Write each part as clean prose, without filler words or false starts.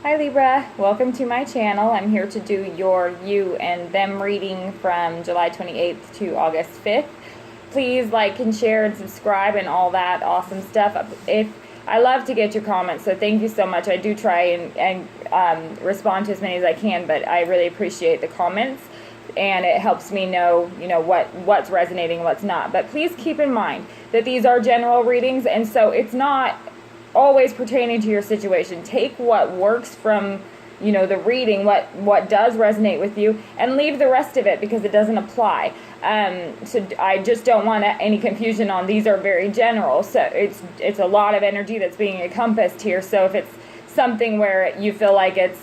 Hi Libra, welcome to my channel. I'm here to do your you and them reading from July 28th to August 5th. Please like and share and subscribe and all that awesome stuff. I love to get your comments, so thank you so much. I do try and respond to as many as I can, but I really appreciate the comments, and it helps me know, what's resonating and what's not. But please keep in mind that these are general readings, and so it's not always pertaining to your situation. Take what works from the reading, what does resonate with you, and leave the rest of it because it doesn't apply. So I just don't want any confusion on these are very general. So it's a lot of energy that's being encompassed here. So if it's something where you feel like it's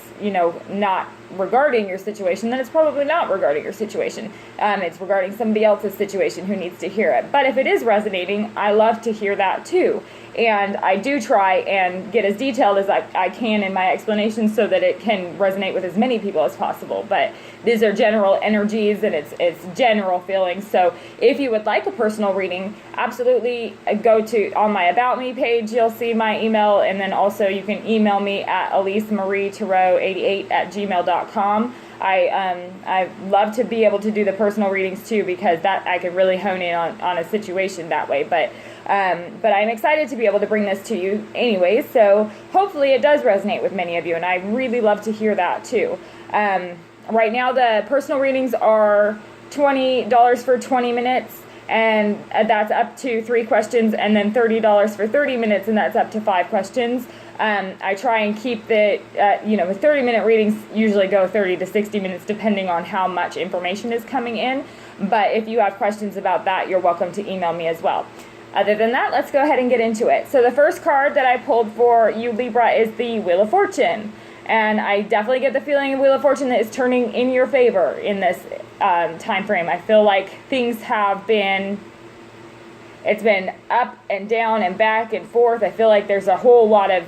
not regarding your situation, then it's probably not regarding your situation. It's regarding somebody else's situation who needs to hear it. But if it is resonating, I love to hear that too. And I do try and get as detailed as I can in my explanations so that it can resonate with as many people as possible. But these are general energies and it's general feelings. So if you would like a personal reading, absolutely go to on my About Me page. You'll see my email, and then also you can email me at elisemarietarot88@gmail.com. I love to be able to do the personal readings too, because that I can really hone in on a situation that way. But I'm excited to be able to bring this to you anyways, so hopefully it does resonate with many of you, and I really love to hear that too. Right now the personal readings are $20 for 20 minutes, and that's up to 3 questions, and then $30 for 30 minutes, and that's up to 5 questions. I try and keep the, 30-minute readings usually go 30 to 60 minutes depending on how much information is coming in. But if you have questions about that, you're welcome to email me as well. Other than that, let's go ahead and get into it. So the first card that I pulled for you, Libra, is the Wheel of Fortune. And I definitely get the feeling of Wheel of Fortune that is turning in your favor in this time frame. I feel like things have been... It's been up and down and back and forth. I feel like there's a whole lot of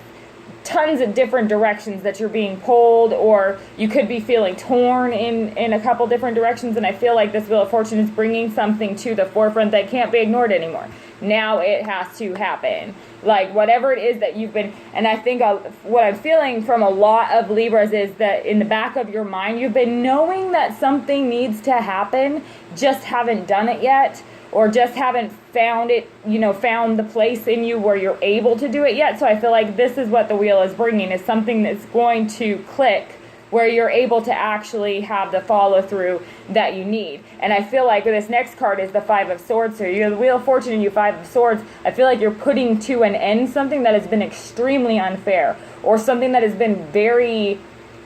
tons of different directions that you're being pulled, or you could be feeling torn in a couple different directions. And I feel like this Wheel of Fortune is bringing something to the forefront that can't be ignored anymore. Now it has to happen. Like whatever it is that you've been, and I think what I'm feeling from a lot of Libras is that in the back of your mind, you've been knowing that something needs to happen, just haven't done it yet, or just haven't found it, found the place in you where you're able to do it yet. So I feel like this is what the wheel is bringing, is something that's going to click where you're able to actually have the follow through that you need. And I feel like this next card is the 5 of Swords. So you have the Wheel of Fortune and you 5 of Swords. I feel like you're putting to an end something that has been extremely unfair, or something that has been very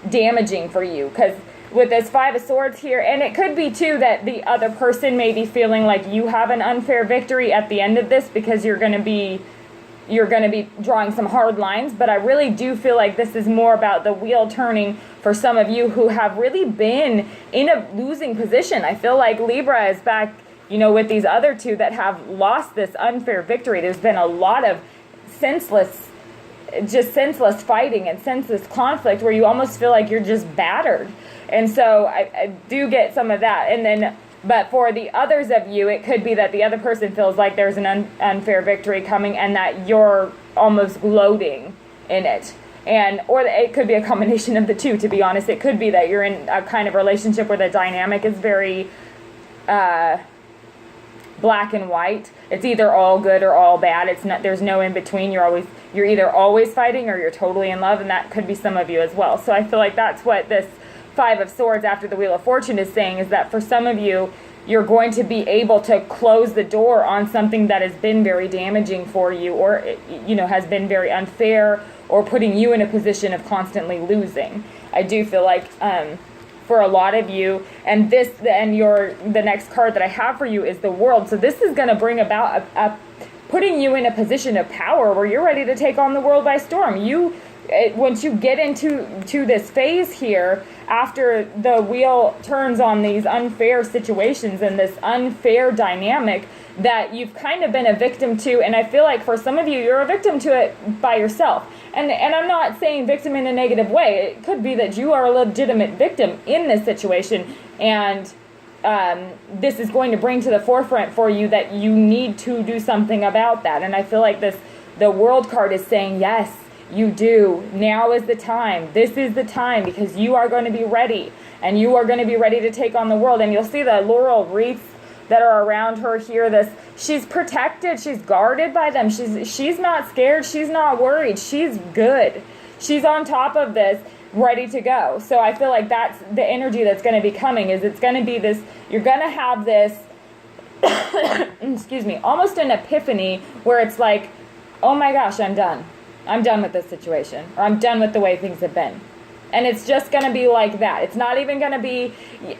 damaging for you. Because with this 5 of Swords here, and it could be too that the other person may be feeling like you have an unfair victory at the end of this, because you're going to be drawing some hard lines. But I really do feel like this is more about the wheel turning for some of you who have really been in a losing position. I feel like Libra is back, with these other two that have lost this unfair victory. There's been a lot of senseless fighting and senseless conflict where you almost feel like you're just battered. And so I do get some of that. And then, but for the others of you, it could be that the other person feels like there's an unfair victory coming, and that you're almost gloating in it. Or it could be a combination of the two, to be honest. It could be that you're in a kind of relationship where the dynamic is very black and white. It's either all good or all bad. There's no in between. You're either always fighting or you're totally in love, and that could be some of you as well. So I feel like that's what this 5 of Swords after the Wheel of Fortune is saying, is that for some of you, you're going to be able to close the door on something that has been very damaging for you, or has been very unfair, or putting you in a position of constantly losing. I do feel like for a lot of you, and the next card that I have for you is the World. So this is going to bring about putting you in a position of power where you're ready to take on the world by storm. Once you get into this phase here, after the wheel turns on these unfair situations and this unfair dynamic that you've kind of been a victim to, and I feel like for some of you, you're a victim to it by yourself. And I'm not saying victim in a negative way. It could be that you are a legitimate victim in this situation, and this is going to bring to the forefront for you that you need to do something about that. And I feel like the World card is saying, yes, you do. Now is the time. This is the time, because you are going to be ready, and you are going to be ready to take on the world. And you'll see the laurel wreaths that are around her here. She's protected, she's guarded by them. She's not scared, she's not worried, she's good. She's on top of this, ready to go. So I feel like that's the energy that's going to be coming, is it's going to be this, you're going to have this, excuse me, almost an epiphany where it's like, oh my gosh, I'm done. I'm done with this situation, or I'm done with the way things have been. And it's just going to be like that. It's not even going to be,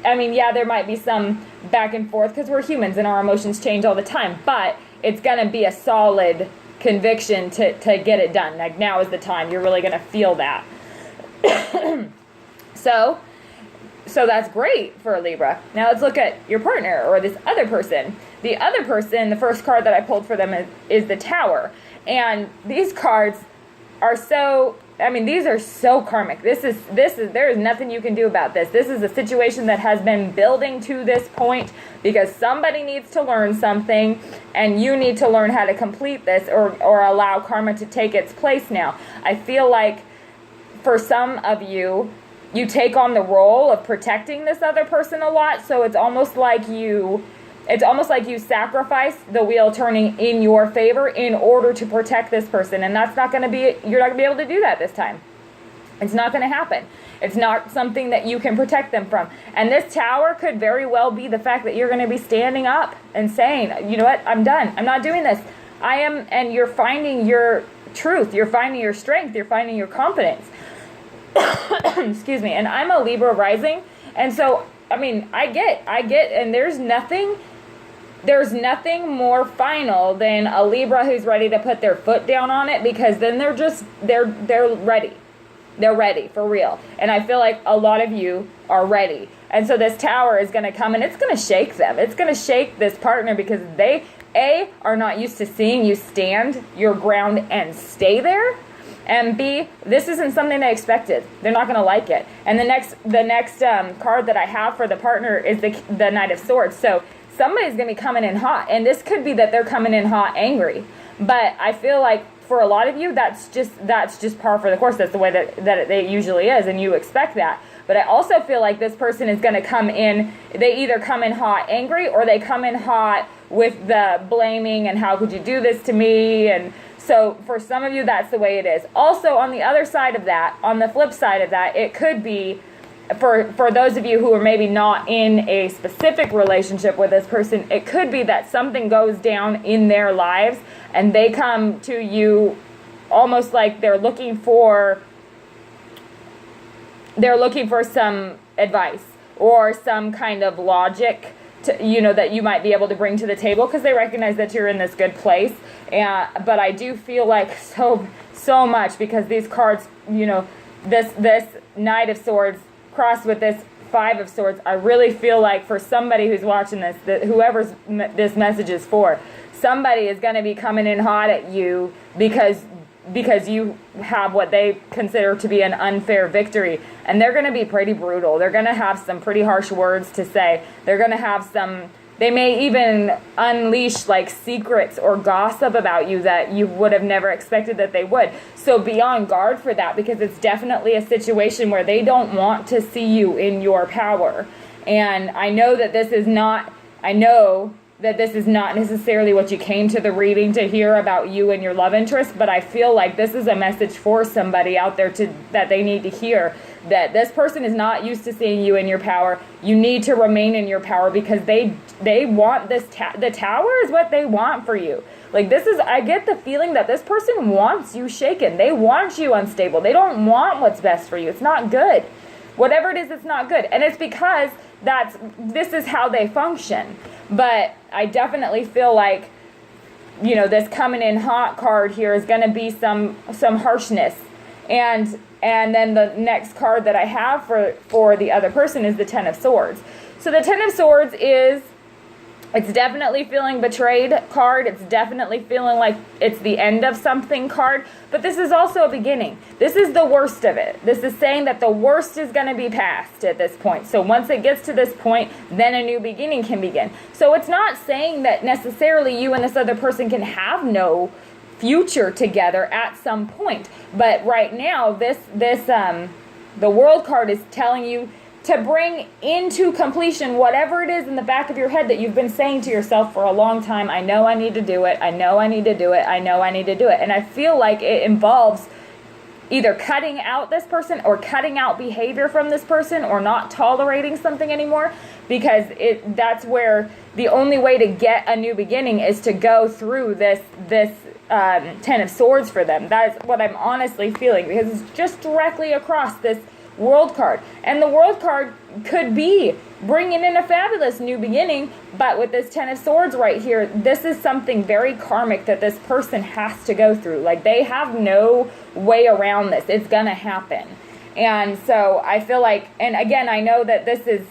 I mean, yeah, there might be some back and forth because we're humans and our emotions change all the time, but it's going to be a solid conviction to get it done. Like, now is the time. You're really going to feel that. So that's great for a Libra. Now let's look at your partner, or this other person. The other person, the first card that I pulled for them is the Tower. And these cards are so, I mean, these are so karmic. There is nothing you can do about this. This is a situation that has been building to this point because somebody needs to learn something, and you need to learn how to complete this, or allow karma to take its place now. I feel like for some of you, you take on the role of protecting this other person a lot, so it's almost like you sacrifice the wheel turning in your favor in order to protect this person, and that's not going to be, you're not going to be able to do that this time. It's not going to happen. It's not something that you can protect them from. And this Tower could very well be the fact that you're going to be standing up and saying, you know what, I'm done. I'm not doing this. I am, and you're finding your truth. You're finding your strength. You're finding your confidence. Excuse me. And I'm a Libra rising. And so, I mean, I get, and there's nothing more final than a Libra who's ready to put their foot down on it, because then they're ready. They're ready for real. And I feel like a lot of you are ready. And so this Tower is going to come, and it's going to shake them. It's going to shake this partner, because they, A, are not used to seeing you stand your ground and stay there. And B, this isn't something they expected. They're not going to like it. And the next card that I have for the partner is the Knight of Swords. So somebody's going to be coming in hot. And this could be that they're coming in hot angry. But I feel like for a lot of you, that's just par for the course. That's the way that it usually is, and you expect that. But I also feel like this person is going to come in, they either come in hot angry, or they come in hot with the blaming and how could you do this to me. And so for some of you, that's the way it is. Also, on the other side of that, on the flip side of that, it could be for those of you who are maybe not in a specific relationship with this person, it could be that something goes down in their lives and they come to you almost like they're looking for some advice or some kind of logic that you might be able to bring to the table, because they recognize that you're in this good place. But I do feel like so much, because these cards, this Knight of Swords crossed with this Five of Swords, I really feel like for somebody who's watching this, that whoever's this message is for, somebody is going to be coming in hot at you because you have what they consider to be an unfair victory. And they're going to be pretty brutal. They're going to have some pretty harsh words to say. They're going to have they may even unleash like secrets or gossip about you that you would have never expected that they would. So be on guard for that, because it's definitely a situation where they don't want to see you in your power. And I know that this is not necessarily what you came to the reading to hear about you and your love interest, but I feel like this is a message for somebody out there that they need to hear, that this person is not used to seeing you in your power. You need to remain in your power, because they want this, the Tower is what they want for you. Like I get the feeling that this person wants you shaken. They want you unstable. They don't want what's best for you. It's not good. Whatever it is, it's not good. And it's because this is how they function. But I definitely feel like, this coming in hot card here is going to be some harshness. And then the next card that I have for the other person is the Ten of Swords. So the Ten of Swords it's definitely feeling betrayed card. It's definitely feeling like it's the end of something card. But this is also a beginning. This is the worst of it. This is saying that the worst is going to be past at this point. So once it gets to this point, then a new beginning can begin. So it's not saying that necessarily you and this other person can have no future together at some point. But right now, the World card is telling you to bring into completion whatever it is in the back of your head that you've been saying to yourself for a long time. I know I need to do it. I know I need to do it. I know I need to do it. And I feel like it involves either cutting out this person or cutting out behavior from this person or not tolerating something anymore, because that's where the only way to get a new beginning is to go through this Ten of Swords for them. That's what I'm honestly feeling, because it's just directly across this World card. And the World card could be bringing in a fabulous new beginning, but with this Ten of Swords right here, this is something very karmic that this person has to go through. Like, they have no way around this. It's gonna happen. And so I feel like, and again, I know that this is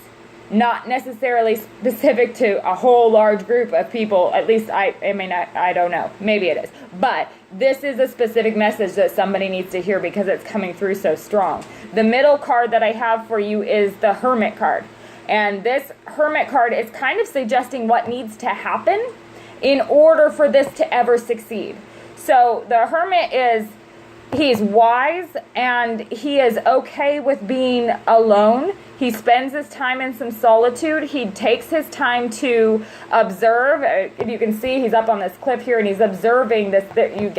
not necessarily specific to a whole large group of people. At least I mean, I don't know. Maybe it is. But this is a specific message that somebody needs to hear because it's coming through so strong. The middle card that I have for you is the Hermit card. And this Hermit card is kind of suggesting what needs to happen in order for this to ever succeed. So the Hermit he's wise and he is okay with being alone. He spends his time in some solitude. He takes his time to observe. You can see he's up on this cliff here and he's observing this.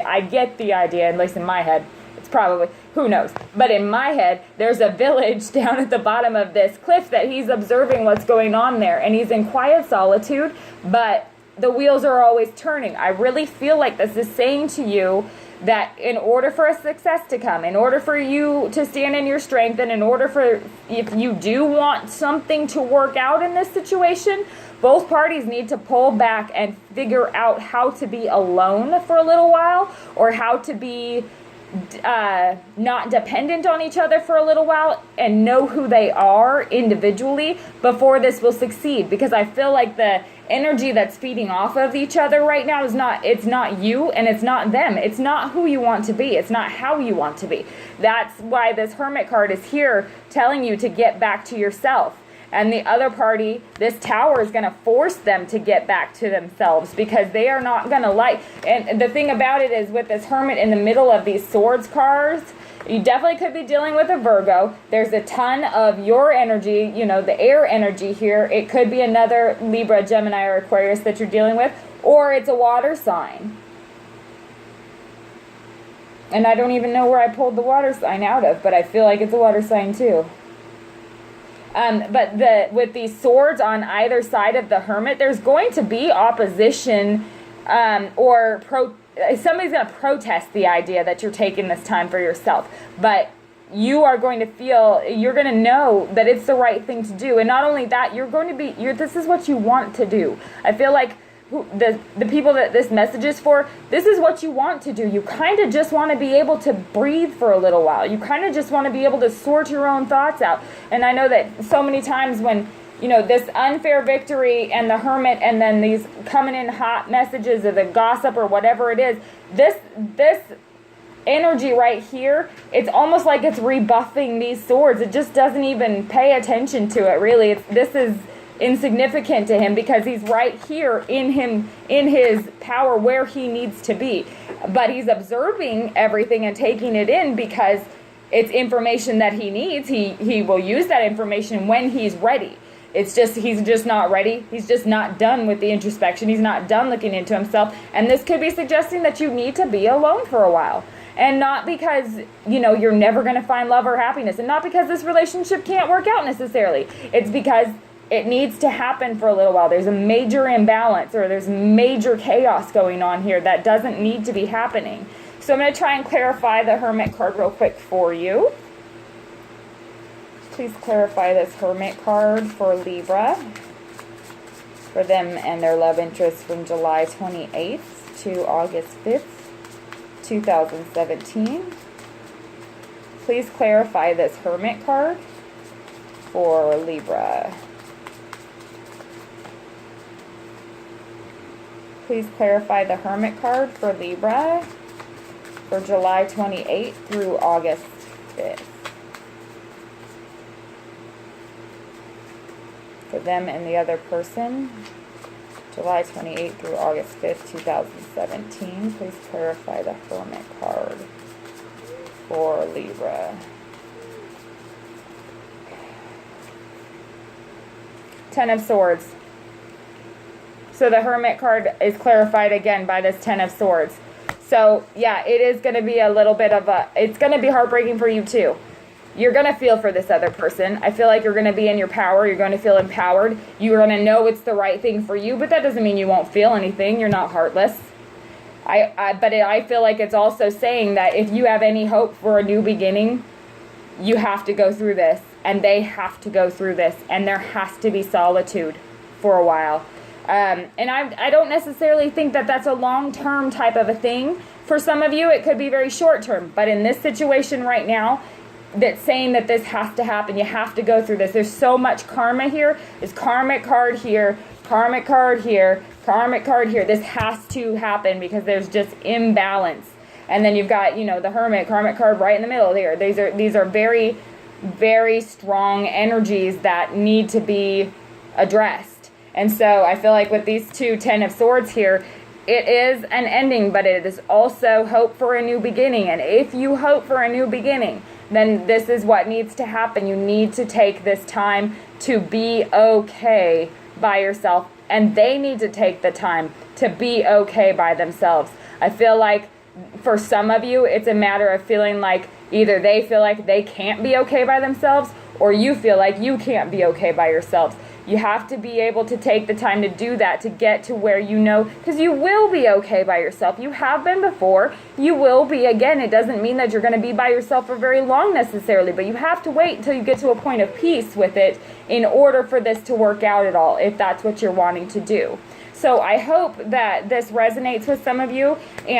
I get the idea, at least in my head. It's probably, who knows? But in my head, there's a village down at the bottom of this cliff that he's observing what's going on there. And he's in quiet solitude, but the wheels are always turning. I really feel like this is saying to you that in order for a success to come, in order for you to stand in your strength, and in order for, if you do want something to work out in this situation, both parties need to pull back and figure out how to be alone for a little while, or how to be not dependent on each other for a little while, and know who they are individually before this will succeed. Because I feel like the energy that's feeding off of each other right now it's not you and it's not them. It's not who you want to be. It's not how you want to be. That's why this Hermit card is here telling you to get back to yourself. And the other party, this Tower, is going to force them to get back to themselves, because they are not going to like. And the thing about it is, with this Hermit in the middle of these Swords cards, you definitely could be dealing with a Virgo. There's a ton of your energy, the air energy here. It could be another Libra, Gemini, or Aquarius that you're dealing with, or it's a water sign. And I don't even know where I pulled the water sign out of, but I feel like it's a water sign too. But with these swords on either side of the Hermit, there's going to be opposition, somebody's going to protest the idea that you're taking this time for yourself. But you are going to you're going to know that it's the right thing to do. And not only that, this is what you want to do. I feel like the people that this message is for, this is what you want to do. You kind of just want to be able to breathe for a little while. You kind of just want to be able to sort your own thoughts out. And I know that so many times when, this unfair victory and the Hermit, and then these coming in hot messages of the gossip or whatever it is, this energy right here, it's almost like it's rebuffing these swords. It just doesn't even pay attention to it, really. This is insignificant to him, because he's right here in his power where he needs to be. But he's observing everything and taking it in because it's information that he needs. He will use that information when he's ready. It's just, he's just not ready. He's just not done with the introspection. He's not done looking into himself. And this could be suggesting that you need to be alone for a while. And not because, you're never going to find love or happiness. And not because this relationship can't work out necessarily. It's because it needs to happen for a little while. There's a major imbalance, or there's major chaos going on here that doesn't need to be happening. So I'm going to try and clarify the Hermit card real quick for you. Please clarify this Hermit card for Libra, for them and their love interest from July 28th to August 5th, 2017. Please clarify this Hermit card for Libra. Please clarify the Hermit card for Libra for July 28th through August 5th. For them and the other person. July 28th through August 5th, 2017. Please clarify the Hermit card for Libra. Ten of Swords. So the Hermit card is clarified again by this Ten of Swords. So yeah, it is going to be a little bit of it's going to be heartbreaking for you too. You're going to feel for this other person. I feel like you're going to be in your power. You're going to feel empowered. You're going to know it's the right thing for you, but that doesn't mean you won't feel anything. You're not heartless. But I feel like it's also saying that if you have any hope for a new beginning, you have to go through this, and they have to go through this, and there has to be solitude for a while. And I don't necessarily think that that's a long-term type of a thing. For some of you, it could be very short-term, but in this situation right now, that's saying that this has to happen. You have to go through this. There's so much karma here. There's karmic card here, karmic card here, karmic card here. This has to happen because there's just imbalance. And then you've got, you know, the Hermit, karmic card right in the middle here. These are very, very strong energies that need to be addressed. And so I feel like with these two Ten of Swords here, it is an ending, but it is also hope for a new beginning. And if you hope for a new beginning, then this is what needs to happen. You need to take this time to be okay by yourself, and they need to take the time to be okay by themselves. I feel like for some of you, it's a matter of feeling like either they feel like they can't be okay by themselves, or you feel like you can't be okay by yourselves. You have to be able to take the time to do that, to get to where you know, because you will be okay by yourself. You have been before. You will be again. It doesn't mean that you're going to be by yourself for very long necessarily, but you have to wait until you get to a point of peace with it in order for this to work out at all, if that's what you're wanting to do. So I hope that this resonates with some of you, and